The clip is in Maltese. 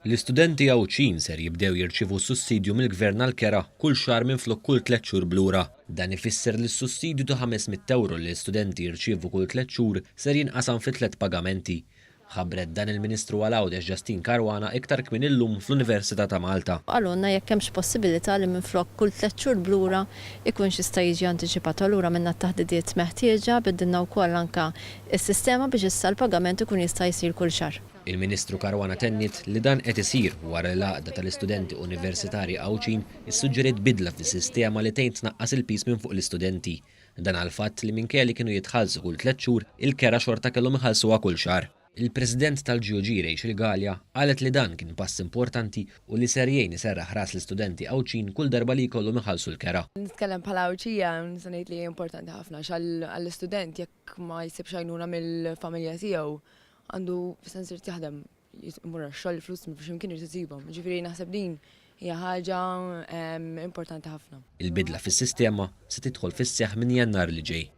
L-istudenti Awċin ser jibdew jirċievu sussidju mill-Gvern għall-kera kull xahar minflok kull 3 xhur blura. Dan ifisser li s-sussidju ta' 500 euro li l-istudenti jirċievu kull 3 xhur ser jinqasam fi 3 pagamenti. Ħabbret dan il-Ministru għal-Għawdex Justin Caruana iktar kmin illum fl-Università ta' Malta. Għalunna jekk hemmx possibilità li minflok kull 3 xhur blura ikun jista' jiġi antiċipat allura minna t-taħdidiet meħtieġa biddilna wkoll anke is-sistema biex issa l-pagament ikun jista' jsir kull xahar. Il-Ministru Caruana tennit li dan qed isir wara l-għaqda tal-istudenti universitarji Awċin issuġġeriet bidla fis-sistema li tgħin tnaqqas il-pis minn fuq l-istudenti. Dan għal fatt li minkejja li kienu jitħallsu kull 3 xhur, il-kera xorta kellhom iħallsuha kull xahar. Il-President tal-GOG Rachel Galea qalet li dan kien pass importanti u li ser jgħin iserraħ ras l-istudenti Awċin kull darba li jkollhom iħallsu l-kera. Nitkellem bħala Awċija nista' ngħid li importanti ħafna għall-istudent jekk ma jsibx għajnuna mill-familja tiegħu għandu sens irid jaħdem jmur x-xogħol flus biex imkien irid isibhom. Ġifieri naħseb din hija ħaġa importanti ħafna. Il-bidla fis-sistema se tidħol fis-seħħ minn Jannar li ġej.